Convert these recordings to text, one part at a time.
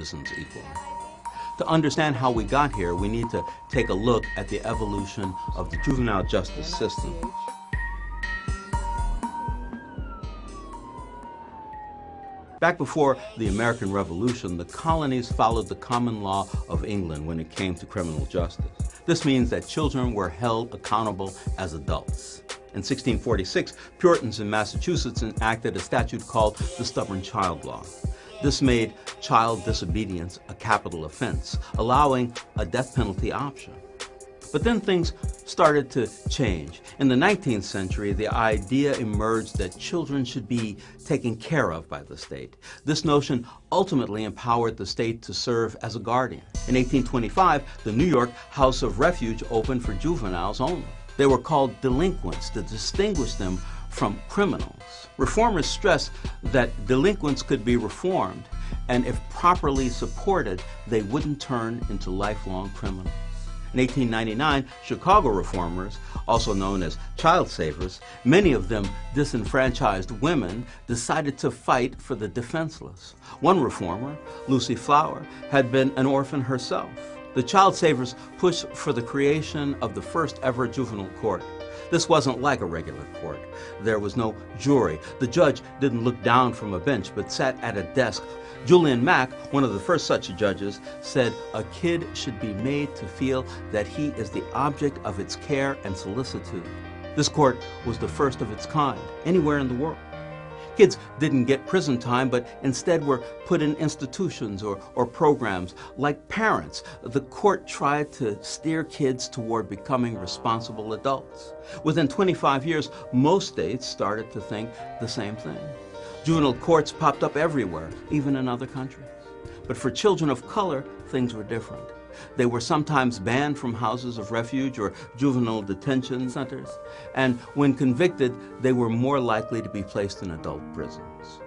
citizens equally. To understand how we got here, we need to take a look at the evolution of the juvenile justice system. Back before the American Revolution, the colonies followed the common law of England when it came to criminal justice. This means that children were held accountable as adults. In 1646, Puritans in Massachusetts enacted a statute called the Stubborn Child Law. This made child disobedience a capital offense, allowing a death penalty option. But then things started to change. In the 19th century, the idea emerged that children should be taken care of by the state. This notion ultimately empowered the state to serve as a guardian. In 1825, the New York House of Refuge opened for juveniles only. They were called delinquents to distinguish them from criminals. Reformers stressed that delinquents could be reformed, and if properly supported, they wouldn't turn into lifelong criminals. In 1899, Chicago reformers, also known as child savers, many of them disenfranchised women, decided to fight for the defenseless. One reformer, Lucy Flower, had been an orphan herself. The child savers pushed for the creation of the first ever juvenile court. This wasn't like a regular court. There was no jury. The judge didn't look down from a bench, but sat at a desk. Julian Mack, one of the first such judges, said a kid should be made to feel that he is the object of its care and solicitude. This court was the first of its kind anywhere in the world. Kids didn't get prison time, but instead were put in institutions or programs. Like parents, the court tried to steer kids toward becoming responsible adults. Within 25 years, most states started to think the same thing. Juvenile courts popped up everywhere, even in other countries. But for children of color, things were different. They were sometimes banned from houses of refuge or juvenile detention centers, and when convicted, they were more likely to be placed in adult prisons.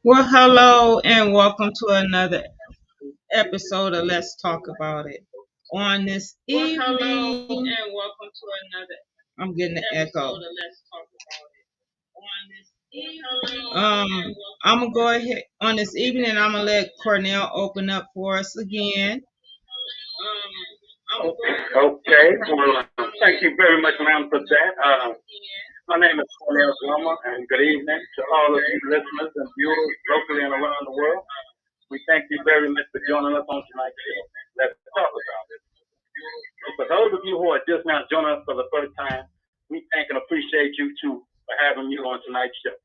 Well, hello and welcome to another episode of Let's Talk About It. On this evening, I'm getting an echo. I'm gonna go ahead on this evening. I'm gonna let Cornell open up for us again. Okay. Well, thank you very much, ma'am, for that. My name is Cornell Gilmer, and good evening to all of you listeners and viewers locally and around the world. We thank you very much for joining us on tonight's show. Let's talk about it. For those of you who are just now joining us for the first time, we thank and appreciate you too for having you on tonight's show.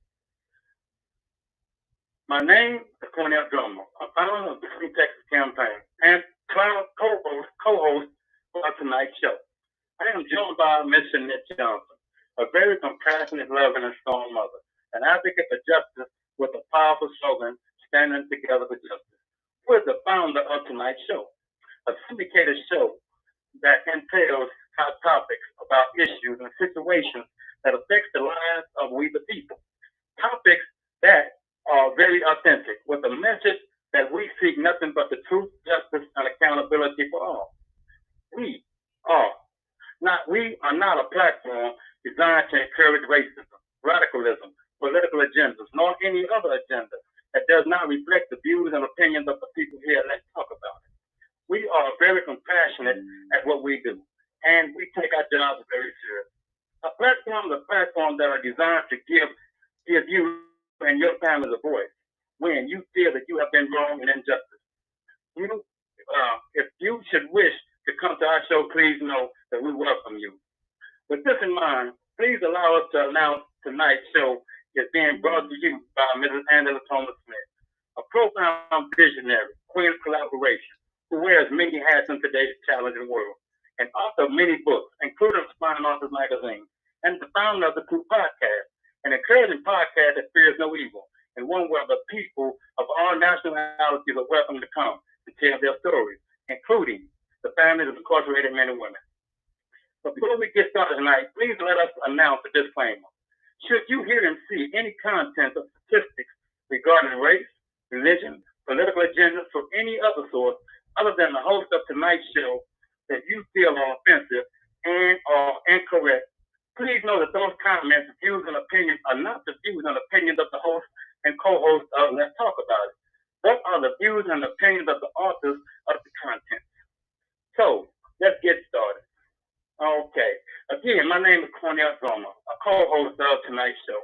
My name is Cornell Gilmer, a founder of the Free Texas Campaign and co-host for tonight's show. I am joined by Miss SHANETTE Johnson, a very compassionate, loving, and strong mother, an advocate for justice with a powerful slogan, standing together for justice. We're the founder of tonight's show, a syndicated show that entails hot topics about issues and situations that affect the lives of we the people. Topics that are very authentic, with a message that we seek nothing but the truth, justice, and accountability for all. We are not a platform designed to encourage racism, radicalism, political agendas, nor any other agenda that does not reflect the views and opinions of the people here. Let's talk about it. We are very compassionate at what we do, and we take our jobs very seriously. A platform is a platform that are designed to give you and your family a voice when you feel that you have been wrong and injustice. If you should wish to come to our show, please know that we welcome you. With this in mind, please allow us to announce tonight's show is being brought to you by Mrs. Angela Thomas Smith, a profound visionary, queen of collaboration, who wears many hats in today's challenging world, and author of many books, including Aspiring Authors Magazine, and the founder of the Crew Podcast, an encouraging podcast that fears no evil, and one where the people of all nationalities are welcome to come to tell their stories, including the families of incarcerated men and women. Before we get started tonight, please let us announce a disclaimer. Should you hear and see any content or statistics regarding race, religion, political agendas, or any other source other than the host of tonight's show that you feel are offensive and are incorrect, Please know that those comments, views, and opinions are not the views and opinions of the host and co-host of Let's Talk About It. What are the views and opinions of the authors of the content? So, let's get started. Okay. Again, my name is Cornell Zoma, a co-host of tonight's show,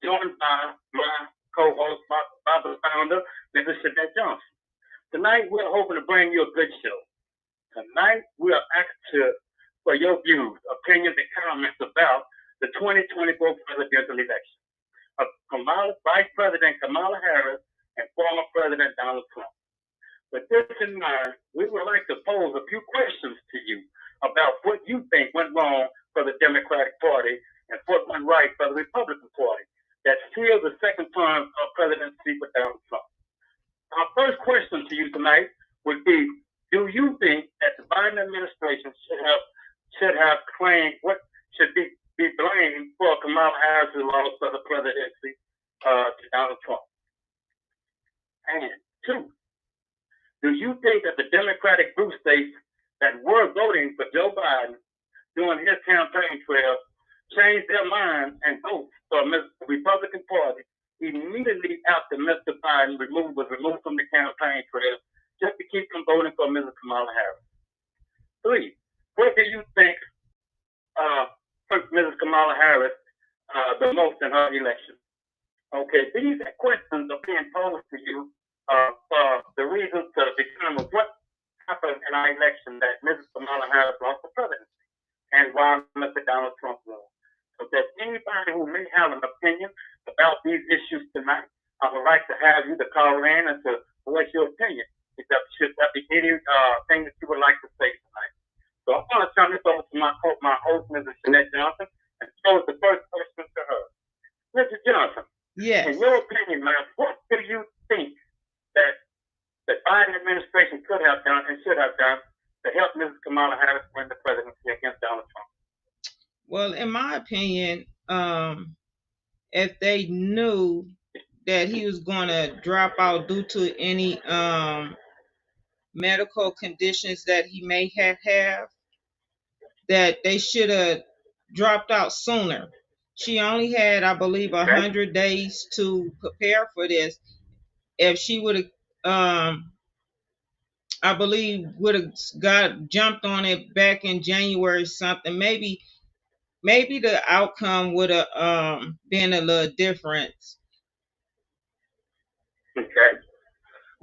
joined by my co-host, by the founder, Mrs. Shanette Johnson. Tonight, we're hoping to bring you a good show. Tonight, we are asked for your views, opinions, and comments about the 2024 presidential election of Vice President Kamala Harris and former President Donald Trump. With this in mind, we would like to pose a few questions to you about what you think went wrong for the Democratic Party and what went right for the Republican Party that sealed the second term of presidency for Donald Trump. Our first question to you tonight would be, do you think that the Biden administration should have claimed what should be blamed for Kamala Harris' loss for the presidency to Donald Trump? And two, do you think that the Democratic blue states that were voting for Joe Biden during his campaign trail changed their mind and voted for the Republican Party immediately after Mr. Biden was removed from the campaign trail just to keep them voting for Mrs. Kamala Harris? Three, what do you think hurt Mrs. Kamala Harris the most in her election? Okay, these questions are being posed to you for the reason to determine what happened in our election that Mrs. Kamala Harris lost the presidency and why Mr. Donald Trump won. So if there's anybody who may have an opinion about these issues tonight, I would like to have you to call in and to voice your opinion. Should there be anything that you would like to say tonight? So I'm going to turn this over to my host, Mrs. Shanette Johnson, and pose the first question to her. Mrs. Johnson, Yes. in your opinion, ma'am, what do you think that the Biden administration could have done and should have done to help Mrs. Kamala Harris win the presidency against Donald Trump? Well, in my opinion, if they knew that he was going to drop out due to any medical conditions that he may have, that they should have dropped out sooner. She only had, I believe, 100 days to prepare for this. If she would have, I believe, would have jumped on it back in January something, maybe the outcome would have been a little different.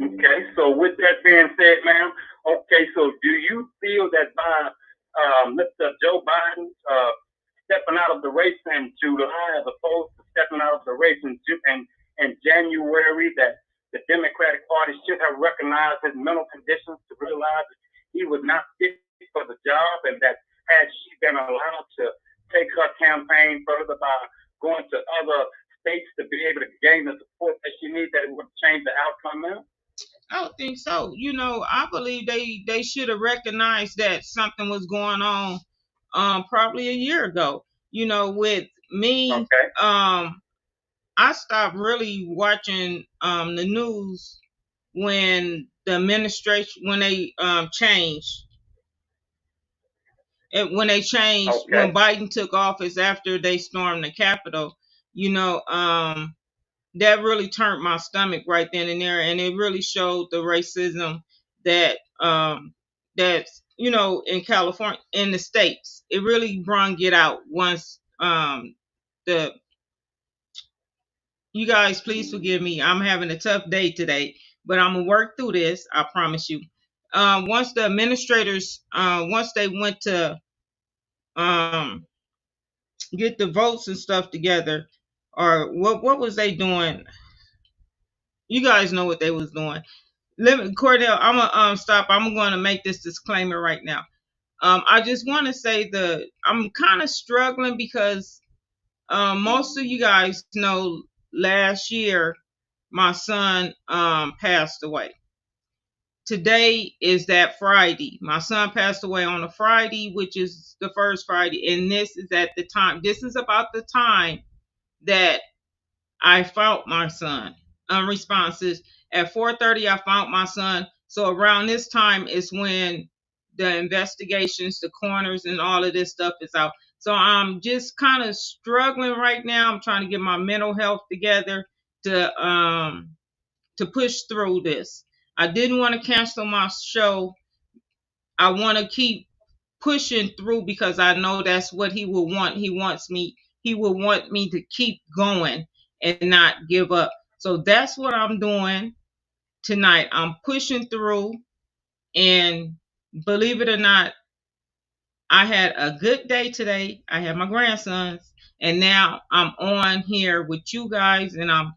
Okay, so with that being said, ma'am, okay, so do you feel that by Mr. Joe Biden stepping out of the race in July as opposed to stepping out of the race in January, that the Democratic Party should have recognized his mental conditions to realize that he was not fit for the job, and that had she been allowed to take her campaign further by going to other states to be able to gain the support that she needs, that it would change the outcome, ma'am? I don't think so. I believe they should have recognized that something was going on probably a year ago. With me, Okay. I stopped really watching the news when the administration they changed. When they changed, Okay. when Biden took office after they stormed the Capitol, that really turned my stomach right then and there, and it really showed the racism that that's in California, in the states. It really brung it out once you guys, please forgive me. I'm having a tough day today, but I'm gonna work through this. I promise you. Once the administrators, once they went to get the votes and stuff together, or what was they doing? You guys know what they was doing. Cordell, I'm gonna stop. I'm gonna make this disclaimer right now. I just want to say I'm kind of struggling because most of you guys know last year my son passed away. Today is that Friday. My son passed away on a Friday, which is the first Friday, and this is about the time that I found my son unresponsive. At 4:30, I found my son. So around this time is when the investigations, the coroners, and all of this stuff is out. So I'm just kind of struggling right now. I'm trying to get my mental health together to push through this. I didn't want to cancel my show. I want to keep pushing through because I know that's what he will want. He will want me to keep going and not give up. So that's what I'm doing tonight. I'm pushing through, and believe it or not, I had a good day today. I had my grandsons, and now I'm on here with you guys, and I'm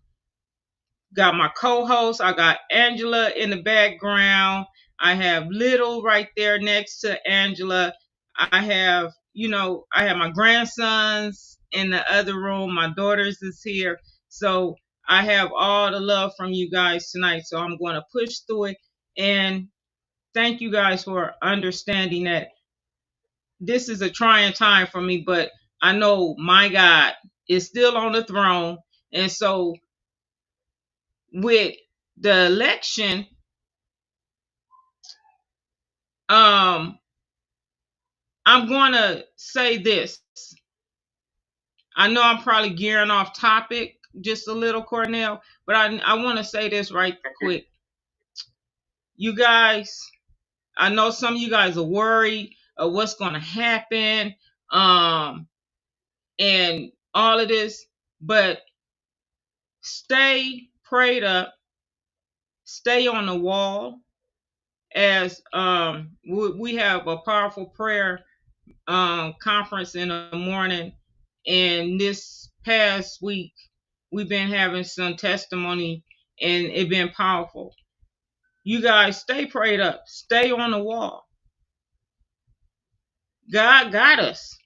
got my co-host. I got Angela in the background. I have Little right there next to Angela. I have, I have my grandsons in the other room. My daughters is here. So I have all the love from you guys tonight. So I'm going to push through it. And thank you guys for understanding that this is a trying time for me, but I know my God is still on the throne. And so with the election, I'm going to say this. I know I'm probably gearing off topic just a little, Cornell, but I want to say this right quick. You guys, I know some of you guys are worried of what's going to happen, and all of this, but stay prayed up, stay on the wall. As we have a powerful prayer conference in the morning, and this past week we've been having some testimony, and it's been powerful. You guys stay prayed up, stay on the wall. God got us.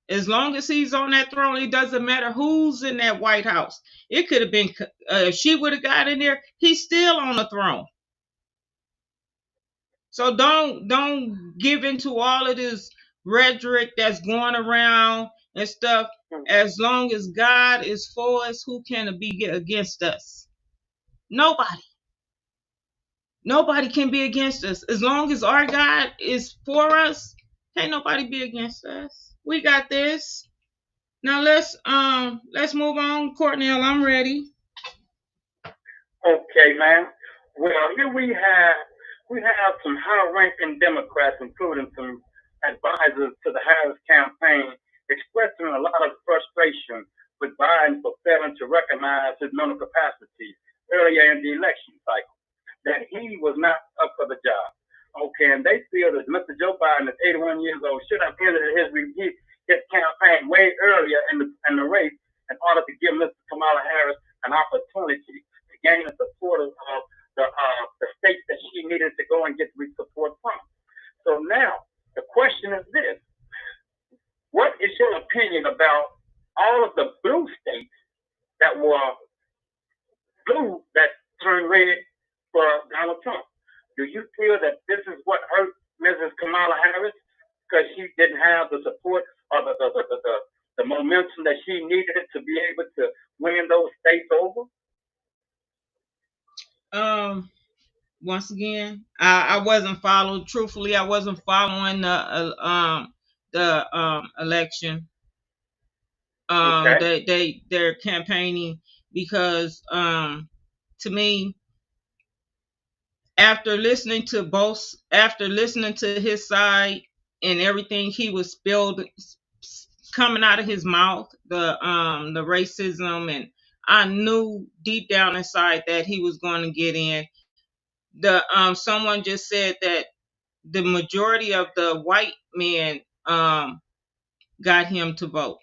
As long as he's on that throne, it doesn't matter who's in that White House. It could have been, if she would have got in there, he's still on the throne. So don't give into all of this rhetoric that's going around and stuff. As long as God is for us, who can be against us? Nobody. Nobody can be against us. As long as our God is for us, can't nobody be against us. We got this. Now let's move on. Courtney, I'm ready. Okay, ma'am. Well, here we have some high-ranking Democrats, including some advisors to the Harris campaign, expressing a lot of frustration with Biden for failing to recognize his mental capacity earlier in the election cycle, that he was not up for the job. Okay, and they feel that Mr. Joe Biden, is 81 years old, should have ended his campaign way earlier in the race in order to give Mr. Kamala Harris an opportunity to gain the support of the states that she needed to go and get support from. So now the question is this: what is your opinion about all of the blue states that were blue that turned red for Donald Trump? Do you feel that this is what hurt Mrs. Kamala Harris because she didn't have the support or the momentum that she needed to be able to win those states over? Once again, I wasn't following. Truthfully, I wasn't following the election. Okay. They're campaigning because to me, after listening to his side and everything he was spilled coming out of his mouth, the racism, and I knew deep down inside that he was going to get in. The someone just said that the majority of the white men got him to vote.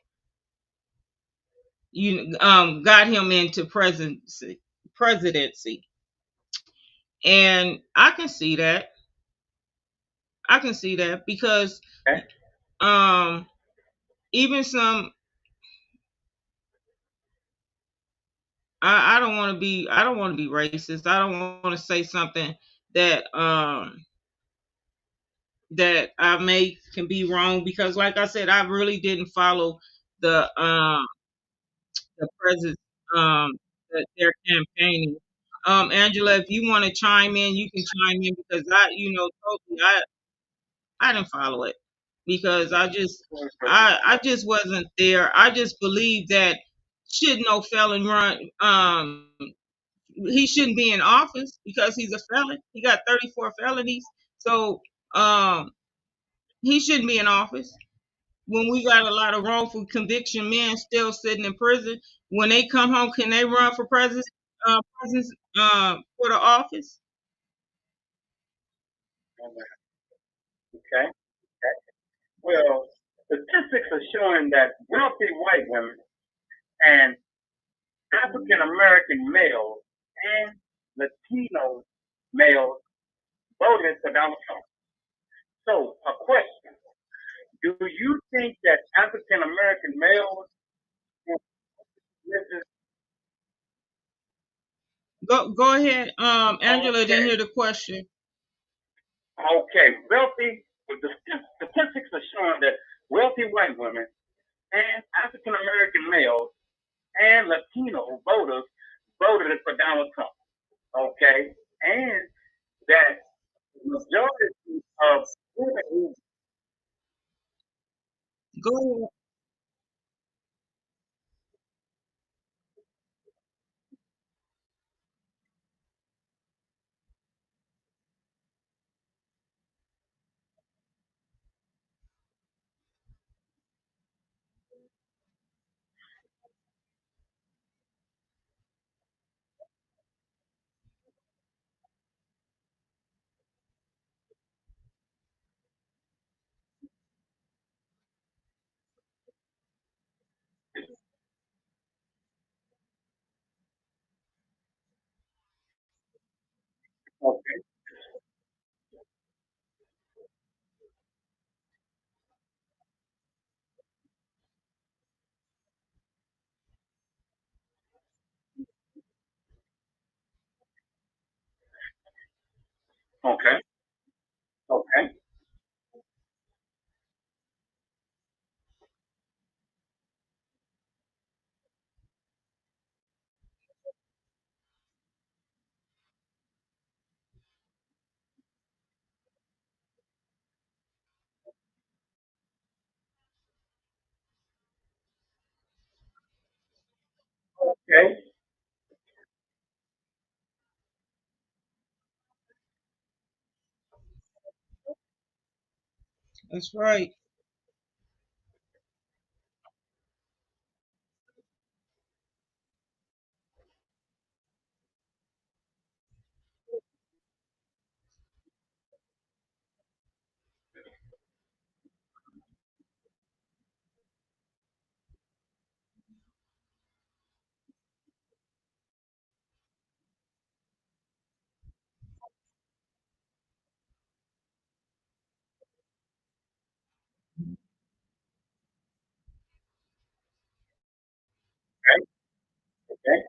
Got him into presidency, and I can see that. Because even some, I don't want to be racist. I don't want to say something that that I may can be wrong, because like I said, I really didn't follow the president that they're campaigning. Angela, if you want to chime in, you can chime in, because totally I didn't follow it. because I just wasn't there. I just believe that should no felon run, he shouldn't be in office because he's a felon. He got 34 felonies. So um he shouldn't be in office. When we got a lot of wrongful conviction men still sitting in prison, when they come home, can they run for president, president for the office? Okay. Okay. Well, statistics are showing that wealthy white women and African American males and Latino males voted for Donald Trump. So, a question: do you think that African American males, Go ahead, Angela didn't okay, hear the question. okay, wealthy? The statistics are showing that wealthy white women and African American males and Latino voters voted for Donald Trump. Okay, and that majority of women. Go Okay, okay, okay, okay, That's right. okay,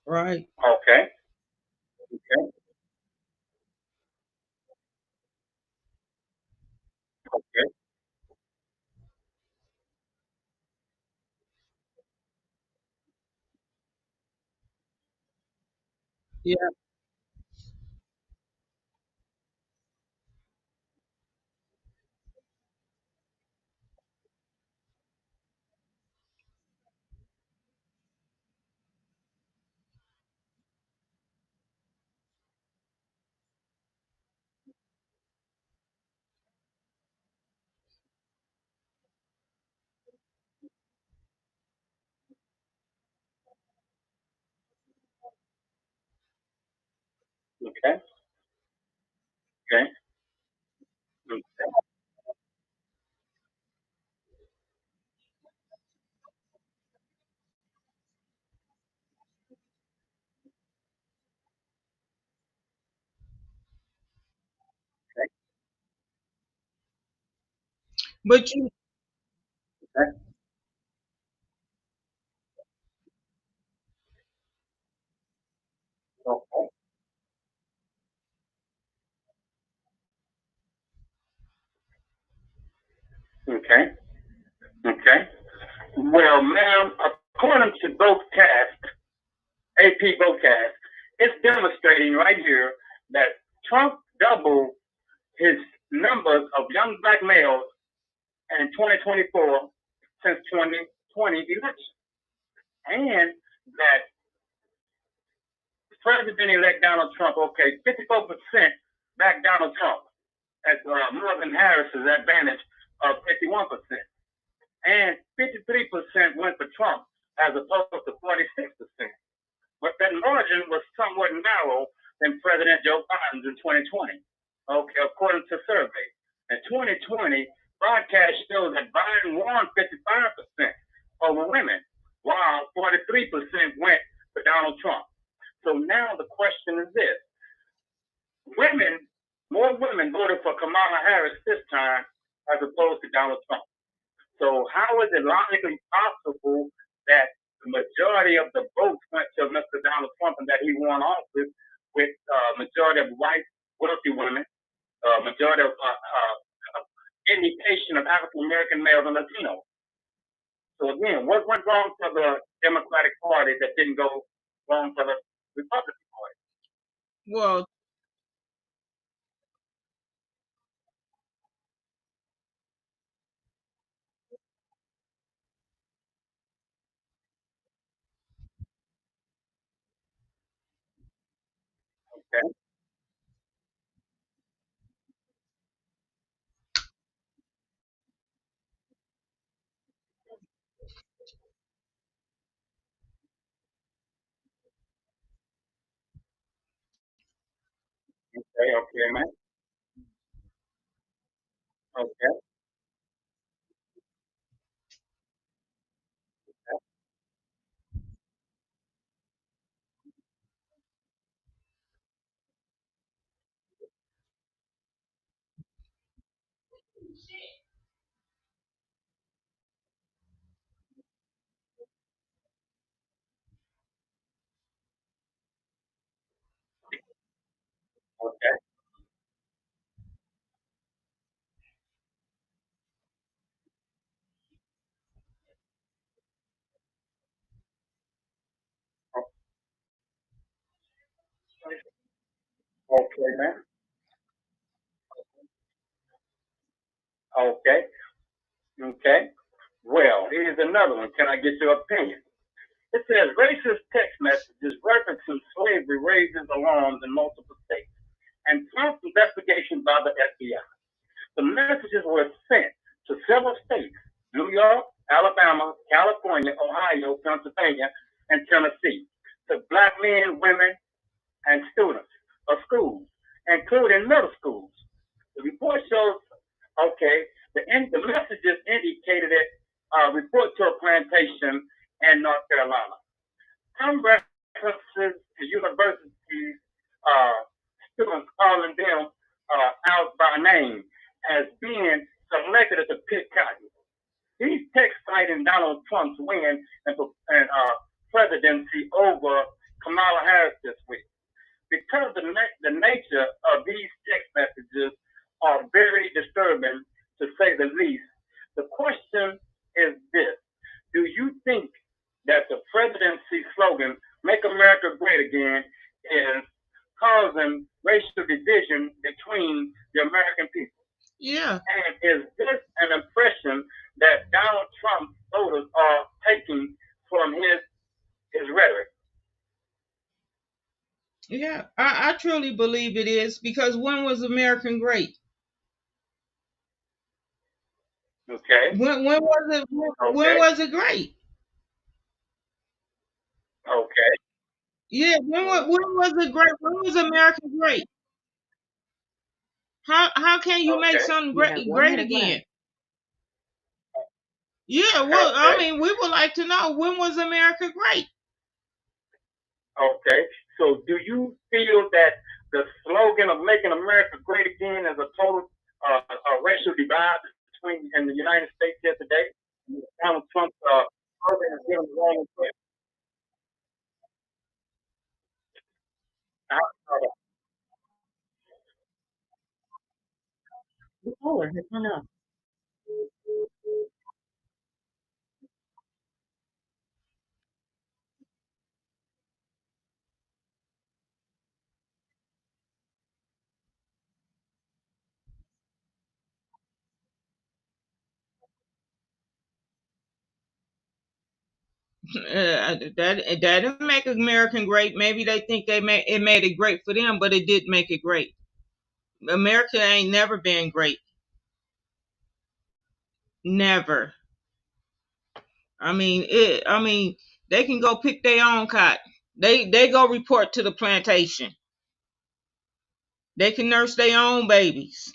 Right. okay, okay, okay, Yeah. okay, okay, But you okay, okay. Well, ma'am, according to AP Vocast, it's demonstrating right here that Trump black males in 2024 since 2020 election. And that President-elect Donald Trump, okay, 54% backed Donald Trump at more than Harris's advantage of 51%. And 53% went for Trump as opposed to 46%. But that margin was somewhat narrow than President Joe Biden's in 2020, okay, according to surveys. In 2020, broadcast showed that Biden won 55% over women, while 43% went for Donald Trump. So now the question is this. More women voted for Kamala Harris this time as opposed to Donald Trump. So how is it logically possible that the majority of the votes went to Mr. Donald Trump and that he won office with majority of white, wealthy women, majority of indication of African American males and Latinos? So again, what went wrong for the Democratic Party that didn't go wrong for the Republican Party? Well, Okay. Okay. Okay, man. Okay. Okay. Okay, man. Okay. Okay. Well, here's another one. Can I get your opinion? It says racist text messages referencing slavery raises alarms in multiple states and prompts investigation by the FBI. The messages were sent to several states: New York, Alabama, California, Ohio, Pennsylvania, and Tennessee, to black men, women, and students of schools, including middle schools. The report shows, okay, the messages indicated it report to a plantation in North Carolina. Some references to universities, uh, students calling them out by name as being selected to pick cotton. These texts citing Donald Trump's win and presidency over Kamala Harris this week. Because the nature of these text messages are very disturbing, to say the least, the question is this. Do you think that the presidency slogan, Make America Great Again, is causing racial division between the American people? yeah. And is this an impression that Donald Trump voters are taking from his rhetoric? Yeah, I truly believe it is, because when was American great? Okay. When was it when Okay. was it great? Okay. Yeah, when was it great? When was America great? How can you make Okay. something You have one great minute left. again? Yeah, well, I Okay. mean, we would like to know, when was America great? Okay. So do you feel that the slogan of making America great again is a total racial divide between in the United States here today? Donald Trump's slogan is given the wrong impression. The caller has hung up. That didn't make American great. Maybe they think it made it great for them, but it didn't make it great. America ain't never been great. Never. I mean, they can go pick their own cotton. They go report to the plantation. They can nurse their own babies.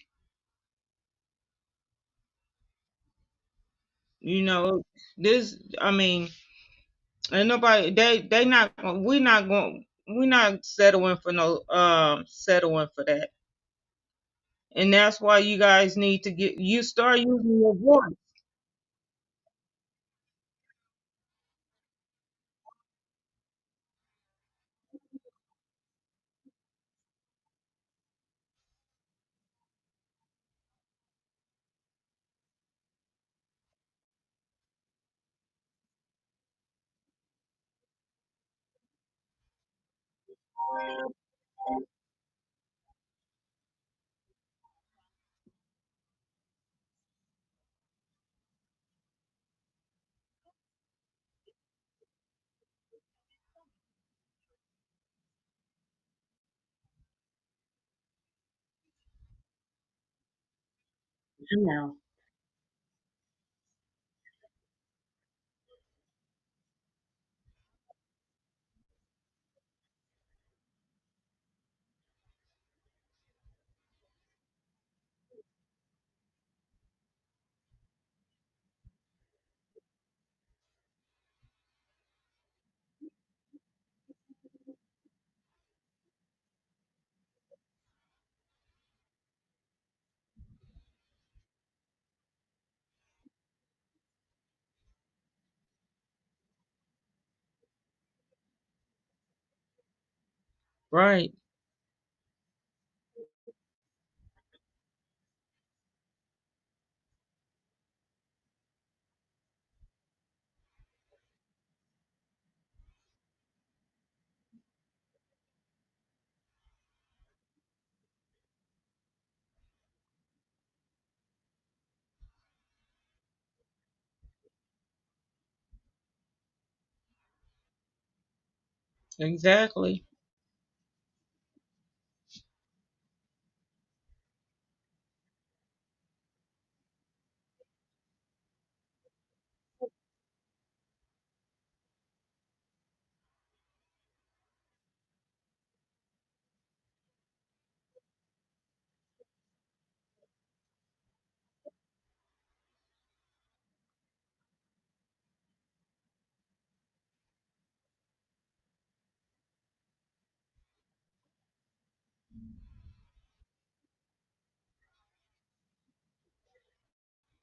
You know, this. I mean, and nobody. They not. We not going. We not settling for no. Settling for that. And that's why you guys need to start using your voice. You know. Right. Exactly.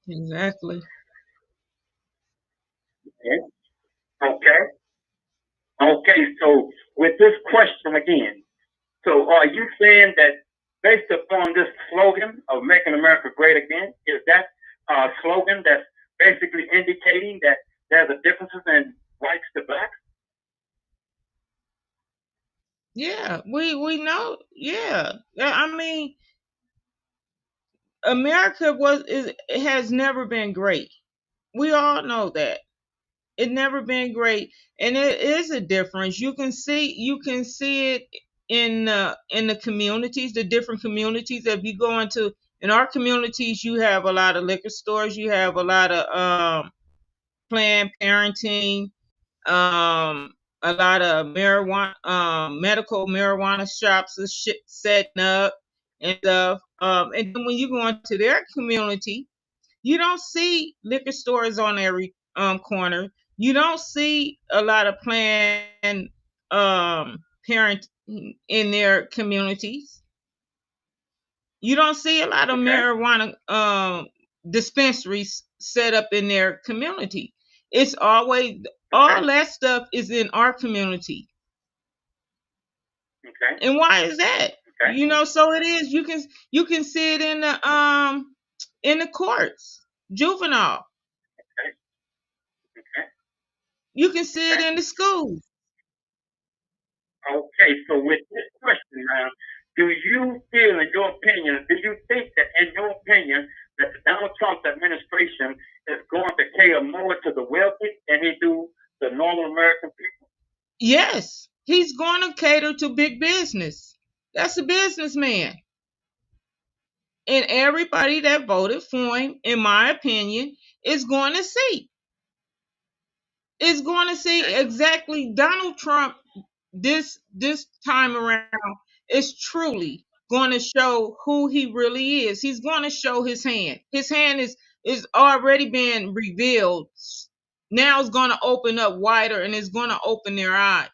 Exactly. Okay. Okay. So with this question again, so are you saying that based upon this slogan of making America great again, is that slogan that's basically indicating that there's a difference in whites to blacks? Yeah, we know. Yeah. I mean, America it has never been great. We all know that. It never been great, and it is a difference. You can see it in the communities, the different communities. If you go into in our communities, you have a lot of liquor stores. You have a lot of Planned Parenting, a lot of marijuana, medical marijuana shops are setting up and stuff. And then when you go into their community, you don't see liquor stores on every corner. You don't see a lot of Planned parent in their communities. You don't see a lot of Okay. marijuana dispensaries set up in their community. It's always Okay. all that stuff is in our community. Okay. And why is that? Okay. So it is. You can see it in the courts, juvenile. Okay. Okay. You can see it Okay. in the schools. Okay, so with this question now, do you feel, in your opinion, do you think that, in your opinion, that the Donald Trump administration is going to cater more to the wealthy than he do the normal American people? Yes, he's going to cater to big business. That's a businessman. And everybody that voted for him, in my opinion, is going to see. Is going to see Okay. exactly Donald Trump this time around is truly going to show who he really is. He's going to show his hand. His hand is already been revealed. Now it's going to open up wider and it's going to open their eyes.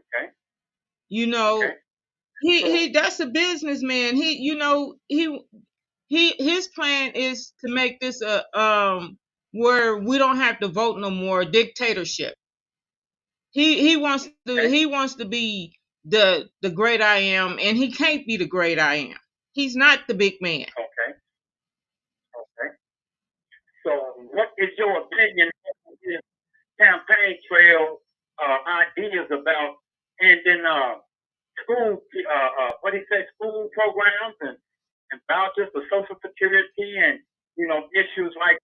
Okay. You Okay. know, So he that's a businessman. His plan is to make this a where we don't have to vote no more dictatorship. okay. He wants to be the great I am, and he can't be the great I am. He's not the big man. Okay. Okay. So what is your opinion on this campaign trail ideas about ending school what do you say, school programs and vouchers for social security and issues like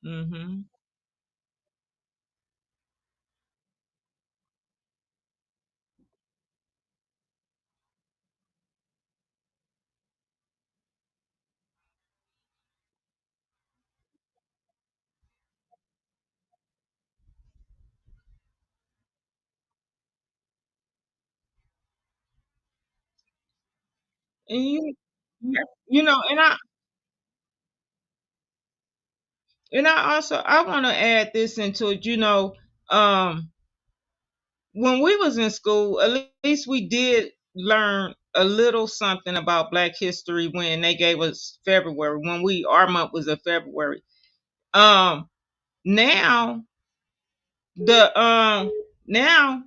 Hmm. And you know, and I also I want to add this into it. Um, when we was in school, at least we did learn a little something about Black history when they gave us February. When we our month was in February. Um, now the now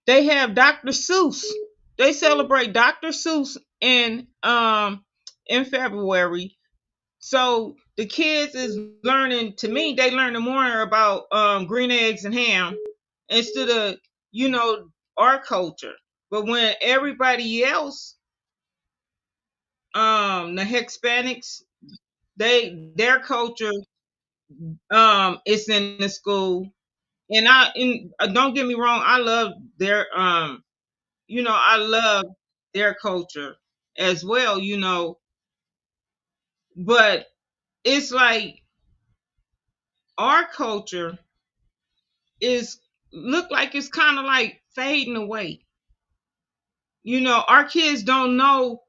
they have Dr. Seuss. They celebrate Dr. Seuss in February. So the kids is learning. To me, they learning more about green eggs and ham instead of you know our culture. But when everybody else, the Hispanics, their culture is in the school. And don't get me wrong, I love their I love their culture as well, but it's like our culture is look like it's kind of like fading away. Our kids don't know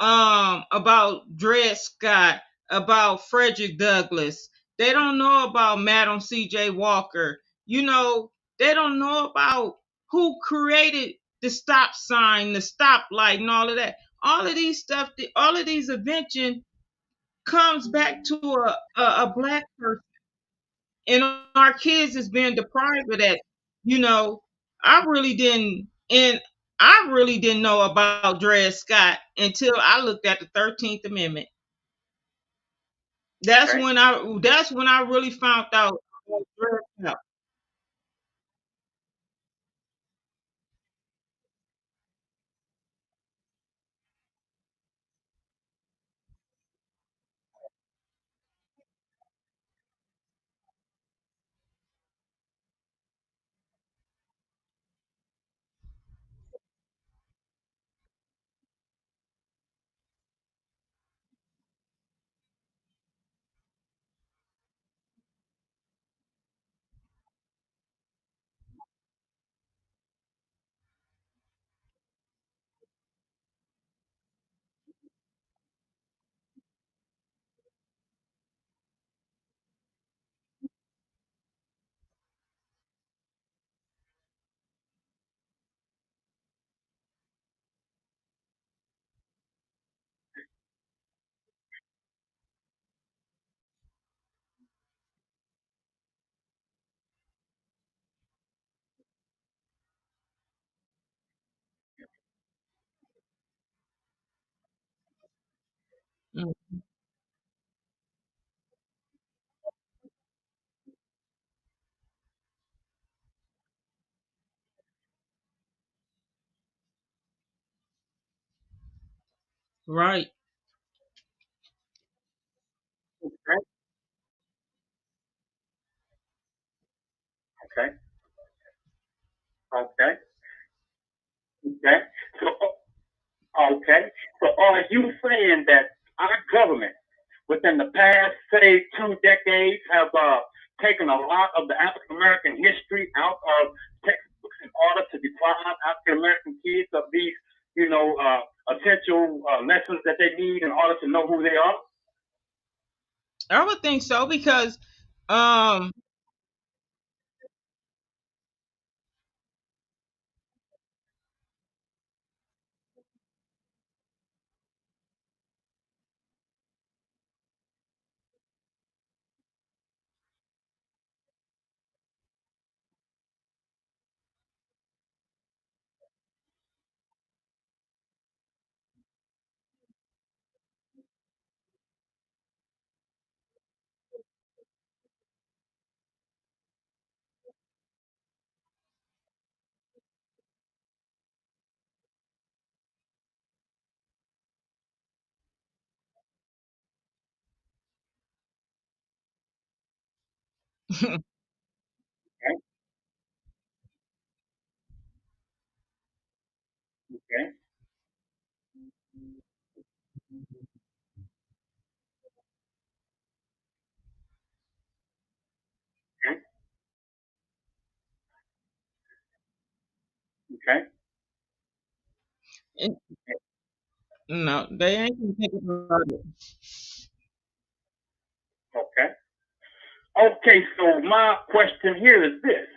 about Dred Scott, about Frederick Douglass. They don't know about Madam C.J. Walker. They don't know about who created the stop sign, the stoplight, and all of that. All of these stuff, all of these invention comes back to a black person, and our kids is being deprived of that. You know, I really didn't, and I really didn't know about Dred Scott until I looked at the 13th Amendment. okay. That's when I really found out about Dred Scott. Mm. Right. Okay. Okay. Okay. Okay. So, okay. So, are you saying that our government, within the past, say, 2 decades, have taken a lot of the African American history out of textbooks in order to deprive African American kids of these, essential lessons that they need in order to know who they are? I would think so because um Okay. Okay. Okay. Okay. it- no, they ain't gonna take it about it. Okay. Okay. So my question here is this: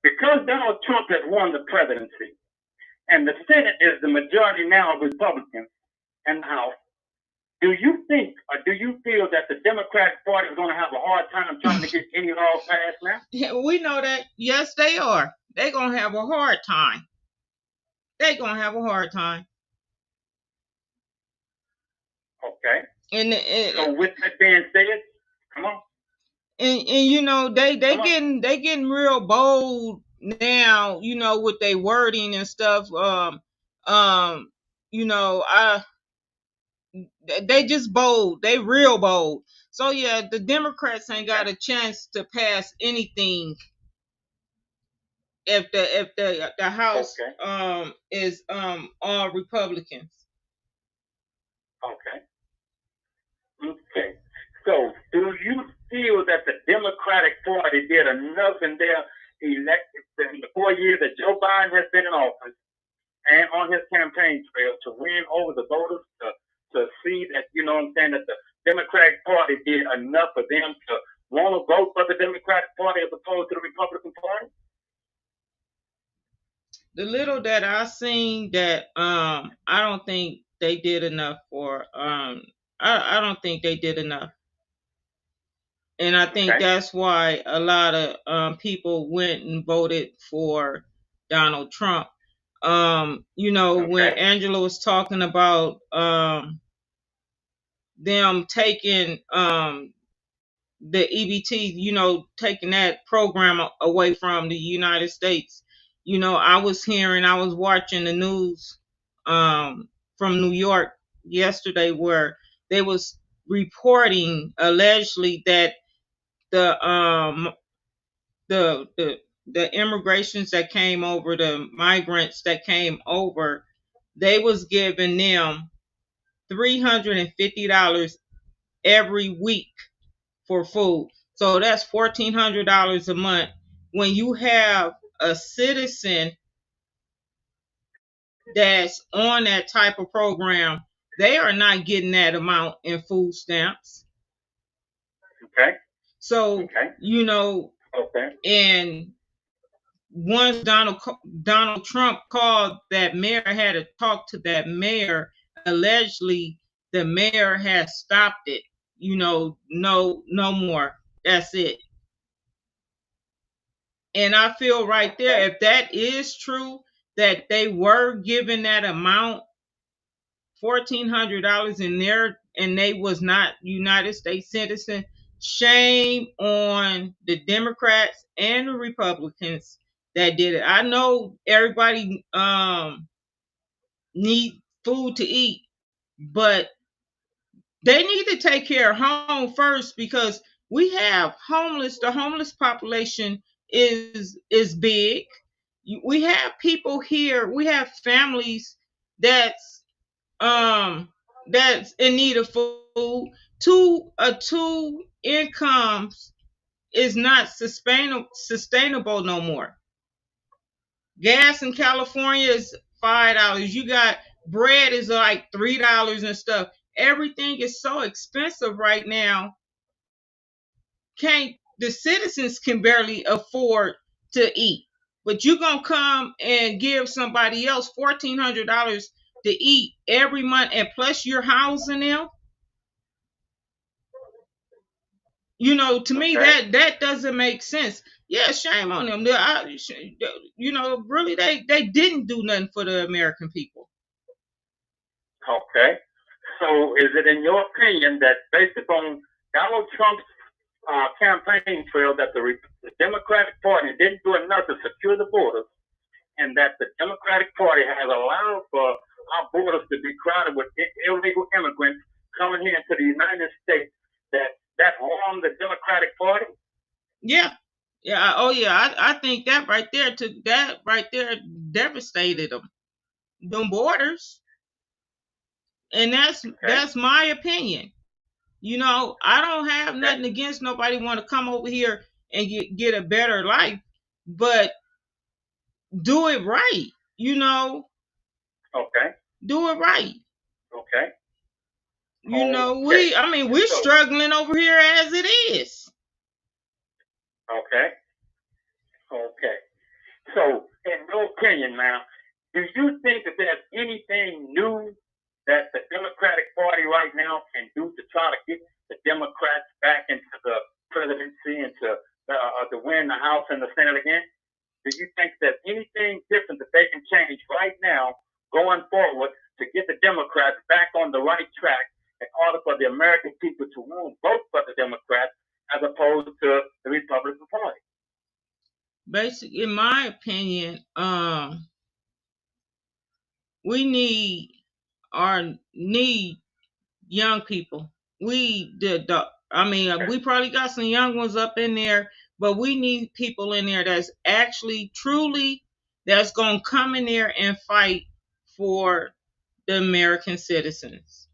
because Donald Trump has won the presidency, and the Senate is the majority now of Republicans in the House, do you think or do you feel that the Democratic Party is going to have a hard time trying to get any laws passed now? Yeah, we know that. Yes, they are. They're gonna have a hard time. They're gonna have a hard time. Okay. And So with that being said, come on, and you know come on. they getting real bold now, you know, with their wording and stuff. Um you know, they just bold. They real bold. So yeah, the Democrats ain't got Okay. a chance to pass anything if the House Okay. is all Republicans. Okay. Okay. So do you feel that the Democratic Party did enough in their elected in the 4 years that Joe Biden has been in office and on his campaign trail to win over the voters to see that, you know what I'm saying, that the Democratic Party did enough for them to want to vote for the Democratic Party as opposed to the Republican Party? The little that I seen that I don't think they did enough for I don't think they did enough. And I think Okay. that's why a lot of people went and voted for Donald Trump. You know, when Okay. Angela was talking about them taking the EBT, you know, taking that program away from the United States. You know, I was watching the news from New York yesterday where they was reporting allegedly that the um the immigrations that came over, the migrants that came over, they was giving them $350 every week for food. So that's $1,400 a month. When you have a citizen that's on that type of program, they are not getting that amount in food stamps. Okay. So, Okay. you know, Okay. and once Donald Trump called that mayor, had to talk to that mayor. Allegedly, the mayor has stopped it. You know, no more. That's it. And I feel right there, Okay. if that is true, that they were given that amount $1,400 in there and they was not United States citizen. Shame on the Democrats and the Republicans that did it. I know everybody need food to eat, but they need to take care of home first, because we have the homeless population is big. We have people here, we have families that's in need of food. Two incomes is not sustainable no more. Gas in California is $5. You got bread is like $3 and stuff. Everything is so expensive right now. The citizens can barely afford to eat. But you're gonna come and give somebody else $1,400 to eat every month, and plus you're housing them. To me, that doesn't make sense. Yeah, shame on them. Really, they didn't do nothing for the American people. Okay. So is it in your opinion that based upon Donald Trump's campaign trail that the Democratic Party didn't do enough to secure the borders, and that the Democratic Party has allowed for our borders to be crowded with illegal immigrants coming here into the United States, that harmed the Democratic Party? Yeah. Oh yeah. I think that right there devastated them borders. And that's my opinion. I don't have nothing against nobody want to come over here and get a better life, but do it right. Okay. Do it right. Okay. We're struggling over here as it is. Okay. Okay. So, in your opinion now, do you think that there's anything new that the Democratic Party right now can do to try to get the Democrats back into the presidency and to win the House and the Senate again? Do you think there's anything different that they can change right now going forward to get the Democrats back on the right track in order for the American people to vote for the Democrats as opposed to the Republican Party? Basically, in my opinion, we need young people. We probably got some young ones up in there, but we need people in there that's actually truly that's gonna come in there and fight for the American citizens.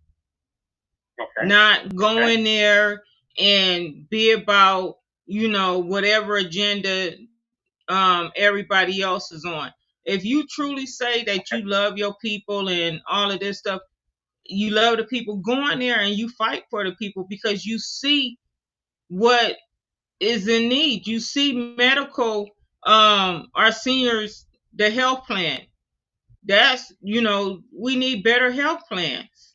Okay. Not go in there and be about whatever agenda everybody else is on. If you truly say that you love your people and all of this stuff, you love the people, go in there and you fight for the people, because you see what is in need. You see medical, our seniors, the health plan. That's, we need better health plans.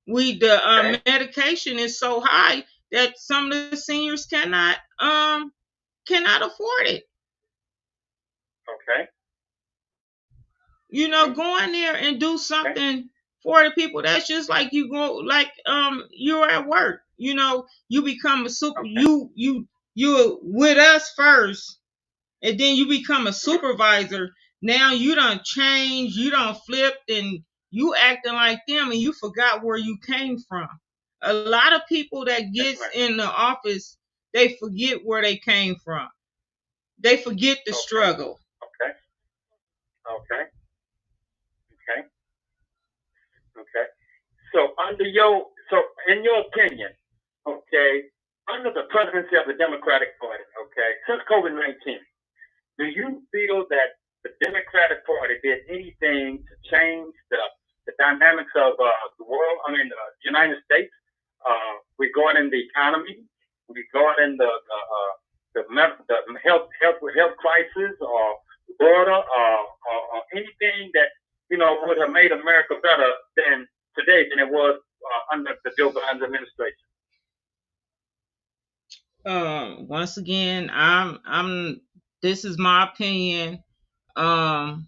Medication is so high that some of the seniors cannot afford it. Okay. Go in there and do something for the people. That's just like you go, like you're at work. You become a super. You with us first, and then you become a supervisor. Now you done changed, you done flipped, and you acting like them, and you forgot where you came from. A lot of people that gets in the office, they forget where they came from. They forget the struggle. Okay. So in your opinion, under the presidency of the Democratic Party, since COVID-19, do you feel that the Democratic Party did anything to change the dynamics of the world? I mean, the United States, regarding the economy, regarding the health crisis, or border, or anything that would have made America better than today than it was under the Joe Biden administration? Once again, I'm. This is my opinion, and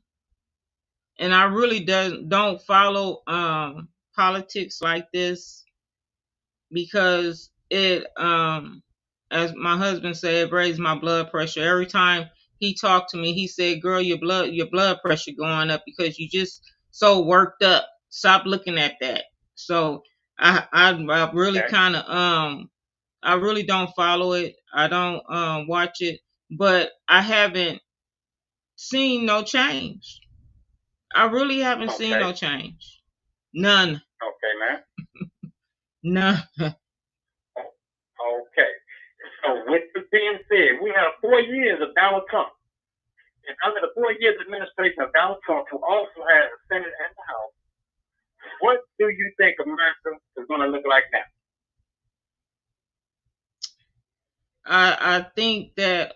I really don't follow politics like this because it, as my husband said, it raised my blood pressure. Every time he talked to me, he said, "Girl, your blood pressure going up because you just so worked up. Stop looking at that." So I really kind of I really don't follow it. I don't watch it, but I haven't seen no change. I really haven't seen no change. None. Okay, man. None. Okay. So with this being said, we have 4 years of Donald Trump. And under the 4 years administration of Donald Trump, who also has the Senate and the House, what do you think America is going to look like now? I think that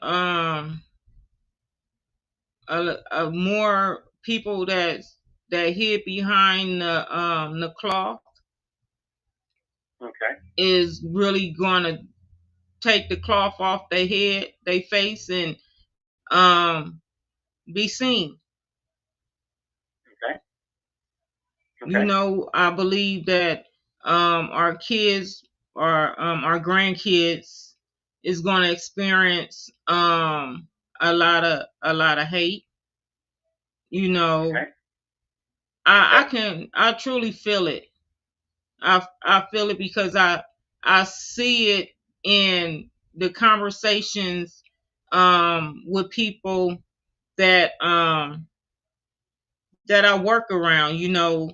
more people that hid behind the cloth is really gonna take the cloth off their head, their face, and be seen. You know, I believe that our kids or our grandkids is gonna experience a lot of hate. You know, I truly feel it. I feel it because I see it in the conversations with people that that I work around. You know,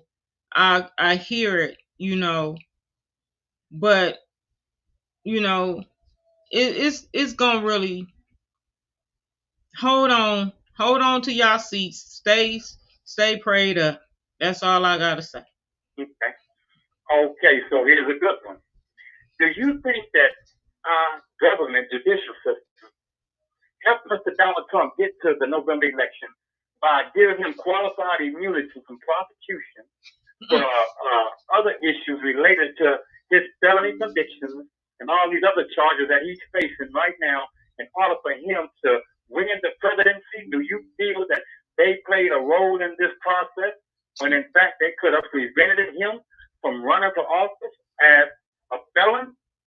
I hear it. You know, but you know, it's gonna really hold on to y'all seats. Stay prayed up. That's all I gotta say. Okay, so here's a good one. Do you think that our government judicial system helped Mr. Donald Trump get to the November election by giving him qualified immunity from prosecution for other issues related to his felony convictions and all these other charges that he's facing right now in order for him to win the presidency? Do you feel that they played a role in this process when in fact they could have prevented him from running for office